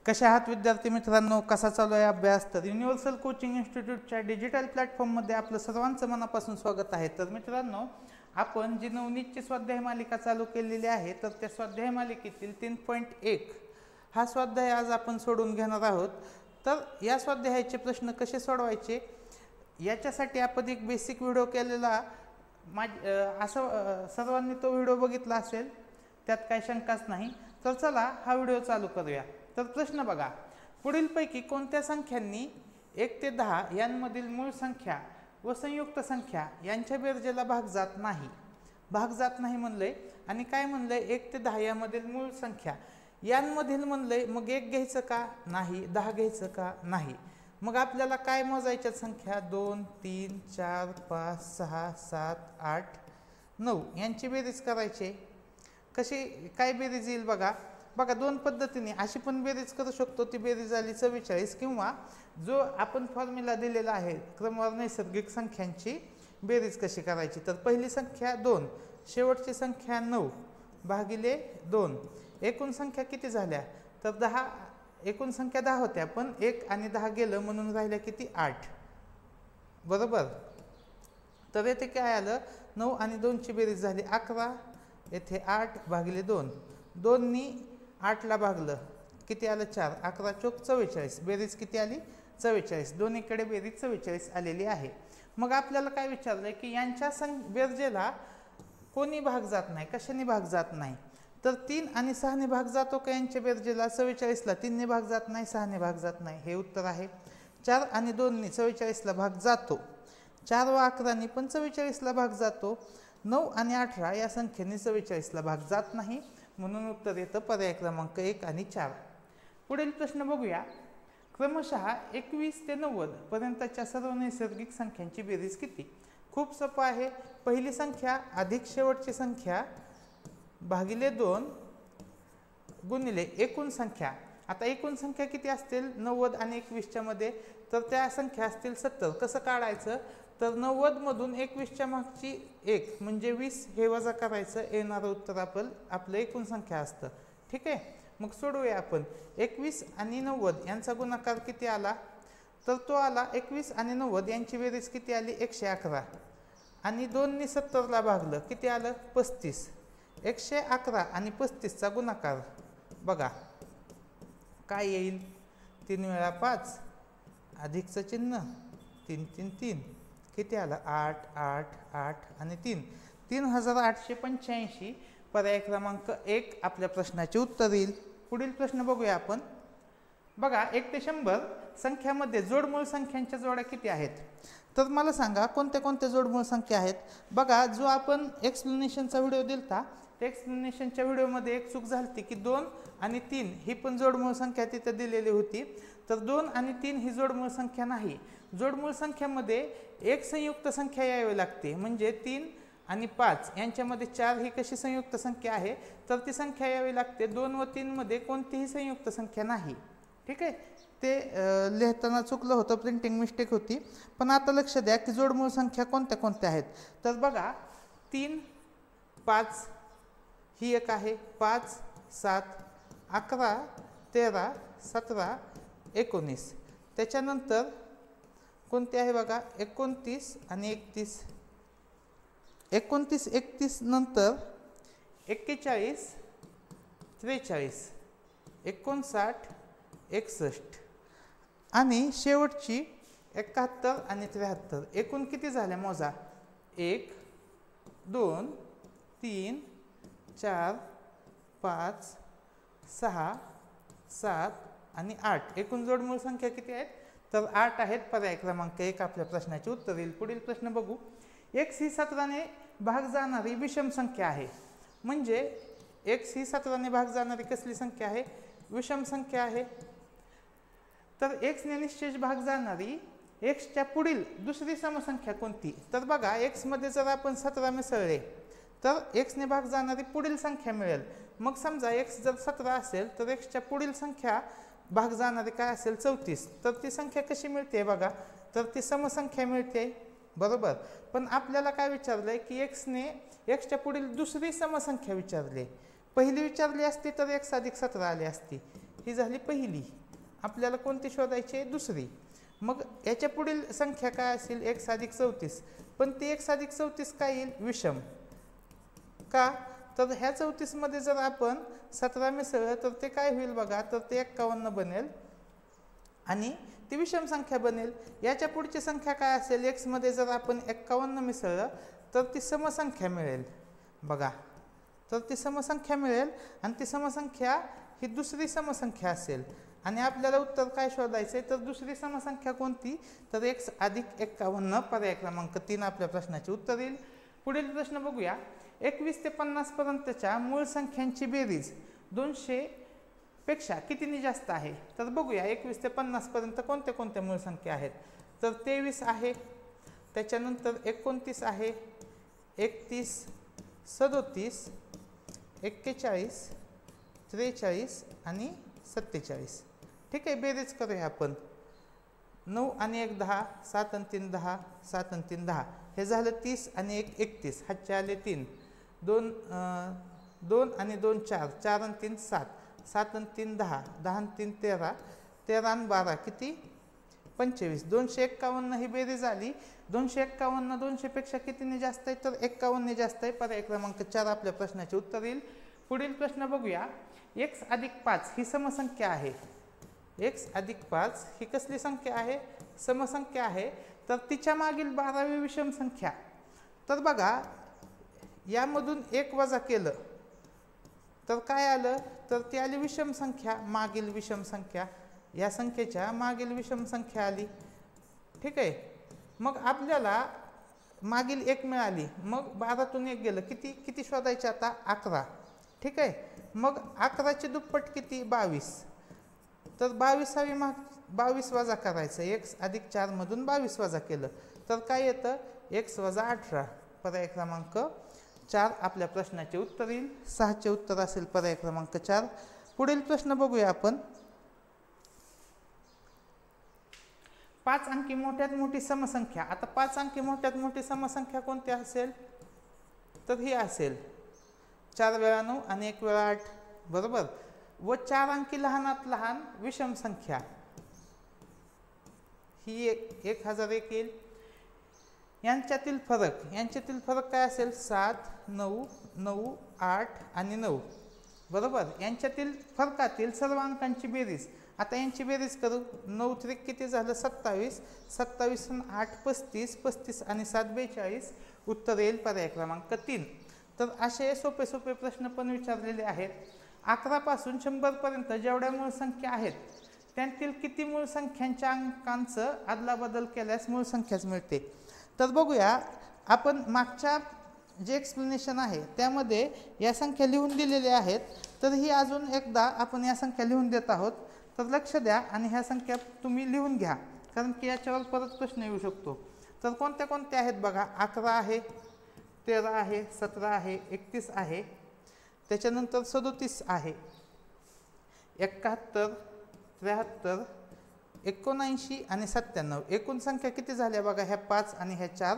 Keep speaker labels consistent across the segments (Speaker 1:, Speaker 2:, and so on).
Speaker 1: कशा आहात विद्यार्थी मित्रांनो, कसा चालू आहे अभ्यास? तर युनिव्हर्सल कोचिंग इन्स्टिट्यूटच्या डिजिटल प्लॅटफॉर्ममध्ये आपलं सर्वांचं मनापासून स्वागत आहे. तर मित्रांनो, आपण जी नवनीतची स्वाध्याय मालिका चालू केलेली आहे, तर त्या स्वाध्याय मालिकेतील 3.1 हा स्वाध्याय आज आपण सोडून घेणार आहोत. तर या स्वाध्यायाचे प्रश्न कसे सोडवायचे याच्यासाठी आपण एक बेसिक व्हिडिओ केलेला, असं सर्वांनी तो व्हिडिओ बघितला असेल, त्यात काही शंकाच नाही. तर चला हा व्हिडिओ चालू करूया. तर प्रश्न बघा, पुढीलपैकी कोणत्या संख्यांनी 1 ते 10 यांमधील मूळ संख्या व संयुक्त संख्या यांच्या बेरजेला भाग जात नाही? भाग जात नाही म्हणलंय आणि काय म्हणलंय? 1 ते 10 यामधील मूळ संख्या यांमधील म्हणलंय. मग 1 घ्यायचं का नाही? 10 घ्यायचं का नाही? मग आपल्याला काय मोजायच्या संख्या? 2, 3, 4, 5, 6, 7, 8, 9 यांची बेरीज करायची. कशी काय बेरीज येईल बघा. दोन पद्धतीने अशी पण बेरीज करू शकतो. ती बेरीज आली 44, किंवा जो आपण फॉर्म्युला दिलेला आहे क्रमवार नैसर्गिक संख्यांची बेरीज कशी करायची. तर पहिली संख्या 2, शेवटची संख्या 9 भागिले 2. एकूण संख्या किती झाल्या? तर 10. एकूण संख्या 10 होत्या, पण 1 आणि 10 गेलं म्हणून राहिल्या किती? 8. बरोबर. तर येथे काय आलं? 9 आणि 2ची बेरीज झाली 11. येथे 8 भागिले 2. 2नी 8ला भागलं, किती आलं? 4. 11 चोक 44. बेरीज किती आली? 44. दोन्हीकडे बेरीज 44 आलेली आहे. मग आपल्याला काय विचारलंय की यांच्या बेरजेला कोणी भाग जात नाही, कशाने भाग जात नाही? तर 3 आणि 6ने भाग जातो का यांच्या बेरजेला? 44ला 3ने भाग जात नाही, 6ने भाग जात नाही, हे उत्तर आहे. 4 आणि 2नी 44ला भाग जातो. 4 व 11नी पण 44ला भाग जातो. 9 आणि 18 या संख्येने 44ला भाग जात नाही, म्हणून उत्तर येतं पर्याय क्रमांक 1 आणि 4. पुढील प्रश्न बघूया. क्रमशः 21 ते 90 पर्यंतच्या सर्व नैसर्गिक संख्यांची बेरीज किती? खूप सोपं आहे. पहिली संख्या अधिक शेवटची संख्या भागिले 2 गुणिले एकूण संख्या. आता एकूण संख्या किती असतील? 90 आणि 21च्या मध्ये, तर त्या संख्या असतील 70. कसं काढायचं? तर 90 मधून 21च्या मागची 1 म्हणजे 20 हे वजा करायचं. येणारं उत्तर आपलं एकूण संख्या असतं. ठीक आहे. मग सोडवूया आपण. 21 आणि 90 यांचा गुणाकार किती आला? तर तो आला 21 आणि 90 यांची बेरीज किती आली? 111. आणि 2नी 70ला भागलं, किती आलं? 35. 111 आणि 35चा गुणाकार बघा काय येईल? 3 वेळा 5 अधिकचं चिन्ह 3 3 3, किती आलं? 8 8 8 आणि 3, 3885. पर्याय क्रमांक 1 आपल्या प्रश्नाचे उत्तर येईल. पुढील प्रश्न बघूया आपण. बघा, 1 ते 100 संख्यामध्ये जोडमूळ संख्यांच्या जोड्या किती आहेत? तर मला सांगा कोणत्या कोणत्या जोडमूळ संख्या आहेत? बघा, जो आपण एक्सप्लेनेशनचा व्हिडिओ दिलता, त्या एक्सप्लेनेशनच्या व्हिडिओमध्ये एक चूक झाली की 2 आणि 3 ही पण जोडमूळ संख्या तिथे दिलेली होती. तर 2 आणि 3 ही जोडमूळ संख्या नाही. जोडमूळ संख्यामध्ये एक संयुक्त संख्या यावी लागते. म्हणजे 3 आणि 5 यांच्यामध्ये 4 ही कशी संयुक्त संख्या आहे? तर ती संख्या यावी लागते. 2 व 3 मध्ये कोणतीही संयुक्त संख्या नाही. ठीक आहे. ते लिहिताना चुकलं होतं, प्रिंटिंग मिस्टेक होती. पण आता लक्ष द्या की जोडमूळ संख्या कोणत्या कोणत्या आहेत. तर बघा, 3 5 ही एक आहे, 5 7 11 13 17 19. त्याच्यानंतर कोणती आहे बघा? 29 आणि 31. 29 31 नंतर 41 43 59 61 आणि शेवटची 71 आणि 73. एकूण किती झाल्या मोजा? 1 2 3 4 5 6 7 आणि 8. एकूण जोडमूळ संख्या किती आहेत? तर 8 आहेत. पर्याय क्रमांक 1 आपल्या प्रश्नाचे उत्तर येईल. पुढील प्रश्न बघू. x ही 17ने भाग जाणारी विषम संख्या आहे. म्हणजे x ही 17ने भाग जाणारी कसली संख्या आहे? विषम संख्या आहे. तर x ने निश्चय भाग जाणारी x च्या पुढील दुसरी समसंख्या कोणती? तर बघा, x मध्ये जर आपण 17 मिसळले तर x ने भाग जाणारी पुढील संख्या मिळेल. मग समजा x जर 17 असेल तर x च्या पुढील संख्या भाग जाणारी काय असेल? 34. तर ती संख्या कशी मिळते बघा? तर ती समसंख्या मिळते. बरोबर. पण आपल्याला काय विचारलंय की x च्या पुढील दुसरी समसंख्या विचारली. पहिली विचारली असती तर x अधिक 17 आली असती. ही झाली पहिली. आपल्याला कोणती शोधायची आहे? दुसरी. मग याच्या पुढील संख्या काय असेल? x अधिक 34. पण ती x अधिक 34 काय येईल? विषम. का? तर ह्या 34 मध्ये जर आपण 17 मिसळलं तर ते काय होईल बघा? तर ते 51 बनेल आणि ती विषम संख्या बनेल. याच्या पुढची संख्या काय असेल? x मध्ये जर आपण 51 मिसळलं तर ती समसंख्या मिळेल बघा. तर ती समसंख्या मिळेल आणि ती समसंख्या ही दुसरी समसंख्या असेल आणि आपल्याला उत्तर काय शोधायचे? तर दुसरी समसंख्या कोणती? तर x अधिक 51. पर्याय क्रमांक 3 आपल्या प्रश्नाचे उत्तर येईल. पुढील प्रश्न बघूया. 21 ते 50 पर्यंतच्या मूळ संख्यांची बेरीज 200 पेक्षा कितीने जास्त आहे? तर बघूया 21 ते 50 पर्यंत कोणत्या कोणत्या मूळ संख्या आहेत? तर 23 आहे, त्याच्यानंतर 29 आहे, 31, 37, 41, 43 आणि 47. ठीक आहे, बेरीज करूया आपण. 9 आणि 1 10, 7 आणि 3 10, 7 आणि 3 10. हे झालं 30 आणि 1 31. हातचे आले 3. 2 आणि 2 4, 4 आणि 3 7, 7 आणि 3 10, 10 आणि 3 13, 13 आणि 12 किती? 25. 251 ही बेरीज आली. 251 200 पेक्षा कितीने जास्त आहे? तर 51 ने जास्त आहे. पर्याय क्रमांक 4 आपल्या प्रश्नाचे उत्तर येईल. पुढील प्रश्न बघूया. x अधिक 5 ही समसंख्या आहे. x अधिक 5 ही कसली संख्या आहे? समसंख्या आहे. तर तिच्या मागील 12वी विषम संख्या. तर बघा यामधून 1 वजा केलं तर काय आलं? तर ती आली विषम संख्या, मागील विषम संख्या. या संख्येच्या मागील विषम संख्या आली. ठीक आहे. मग आपल्याला मागील 1 मिळाली. मग 12तून 1 गेलं. किती शोधायचे आता? 11. ठीक आहे. मग 11चे दुप्पट किती? 22. तर 22 वजा करायचं. x अधिक 4 मधून 22 वजा केलं तर काय येतं? x वजा 18. पर्याय क्रमांक 4 आपल्या प्रश्नाचे उत्तर येईल. 6चे उत्तर असेल पर्याय क्रमांक 4. पुढील प्रश्न बघूया आपण. 5 अंकी मोठ्यात मोठी समसंख्या. आता 5 अंकी मोठ्यात मोठी समसंख्या कोणती असेल? तर ही असेल 4 वेळा 9 आणि 1 वेळा 8. बरोबर. व 4 अंकी लहानात लहान विषम संख्या ही 1001 येईल. यांच्यातील फरक काय असेल? 7 9 9 8 आणि 9. बरोबर. यांच्यातील फरकातील सर्व अंकांची बेरीज. आता यांची बेरीज करू. 9 त्रिक किती झालं? 27. 27 आणि 8 35. 35 आणि 7 42. उत्तर येईल पर्याय क्रमांक 3. तर असे सोपे सोपे प्रश्न पण विचारलेले आहेत. 11 पासून 100 पर्यंत जेवढ्या मूळ संख्या आहेत त्यांतील किती मूळ संख्यांच्या अंकांचं अदलाबदल केल्यास मूळ संख्याच मिळते? तर बघूया आपण. मागच्या जे एक्सप्लेनेशन आहे त्यामध्ये या संख्या लिहून दिलेल्या आहेत. तर ही अजून एकदा आपण या संख्या लिहून देत आहोत. तर लक्ष द्या आणि ह्या संख्या तुम्ही लिहून घ्या, कारण की याच्यावर परत प्रश्न येऊ शकतो. तर कोणत्या कोणत्या आहेत बघा. 11 आहे, 13 आहे, 17 आहे, 31 आहे, त्याच्यानंतर 37 आहे, 71, 73, 79 आणि 97. एकूण संख्या किती झाल्या बघा? ह्या 5 आणि ह्या 4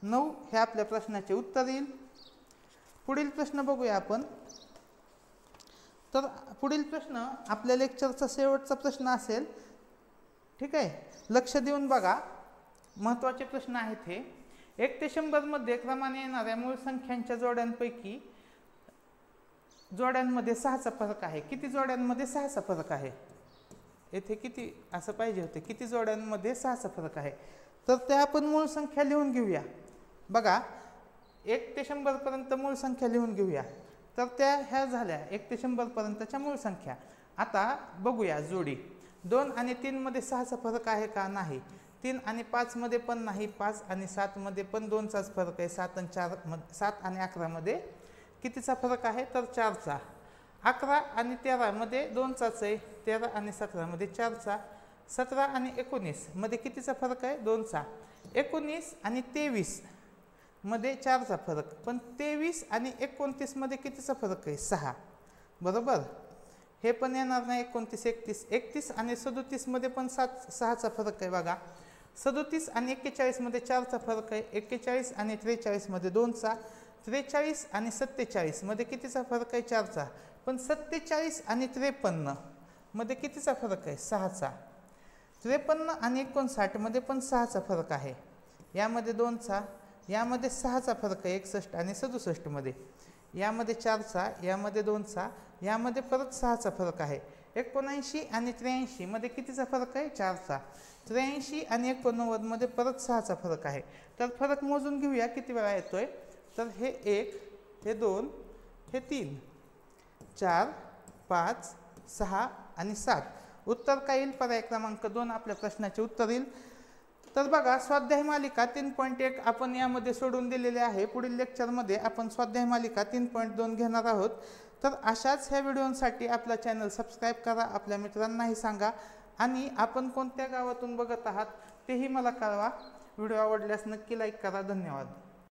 Speaker 1: 9. हे आपल्या प्रश्नाचे उत्तर येईल. पुढील प्रश्न बघूया आपण. तर पुढील प्रश्न आपल्या लेक्चरचा शेवटचा प्रश्न असेल. ठीक आहे, लक्ष देऊन बघा, महत्त्वाचे प्रश्न आहेत हे. 1 ते 100 मध्ये क्रमाने येणाऱ्या मूळ संख्यांच्या जोड्यांपैकी जोड्यांमध्ये 6चा फरक आहे. किती जोड्यांमध्ये 6चा फरक आहे? येथे किती असं पाहिजे होते? किती जोड्यांमध्ये 6चा फरक आहे? तर त्या आपण मूळ संख्या लिहून घेऊया. बघा 1 ते 100 पर्यंत मूळ संख्या लिहून घेऊया. तर त्या ह्या झाल्या 1 ते 100 पर्यंतच्या मूळ संख्या. आता बघूया जोडी. 2 आणि 3 मध्ये 6चा फरक आहे का? नाही. 3 आणि 5 मध्ये पण नाही. 5 आणि 7 मध्ये पण 2चाच फरक आहे. 7 आणि 11 मध्ये कितीचा फरक आहे? तर 4चा. 11 आणि 13 मध्ये 2चाच आहे. 13 आणि 17 मध्ये 4चा. 17 आणि 19 मध्ये कितीचा फरक आहे? 2चा. 19 आणि 23 मध्ये 4चा फरक. पण 23 आणि 29 मध्ये कितीचा फरक आहे? 6. बरोबर. हे पण येणार नाही. 29 31. 31 आणि 37 मध्ये पण 6चा फरक आहे बघा. 37 आणि 41 मध्ये 4चा फरक आहे. 41 आणि 43 मध्ये 2चा. 43 आणि 47 मध्ये कितीचा फरक आहे? 4चा. पण 47 आणि 53 मध्ये कितीचा फरक आहे? 6चा. 53 आणि 59 मध्ये पण 6चा फरक आहे. यामध्ये 2चा, यामध्ये 6चा फरक आहे 61 आणि 67 मध्ये. यामध्ये 4चा, यामध्ये 2चा, यामध्ये परत 6चा फरक आहे. 79 आणि 83 मध्ये कितीचा फरक आहे? 4चा. 83 आणि 89 मध्ये परत 6चा फरक आहे. तर फरक मोजून घेऊया किती वेळा येतोय. तर हे 1, हे 2, हे 3, 4, 5, 6 आणि 7. उत्तर काय येईल? पर्याय क्रमांक 2 आपल्या प्रश्नाचे उत्तर येईल. तर बघा, स्वाध्याय मालिका 3.1 आपण यामध्ये सोडून दिलेले आहे. पुढील लेक्चरमध्ये आपण स्वाध्याय मालिका 3.2 घेणार आहोत. तर अशाच ह्या व्हिडिओसाठी आपला चॅनल सबस्क्राईब करा, आपल्या मित्रांनाही सांगा आणि आपण कोणत्या गावातून बघत आहात तेही मला कळवा. व्हिडिओ आवडल्यास नक्की लाईक करा. धन्यवाद.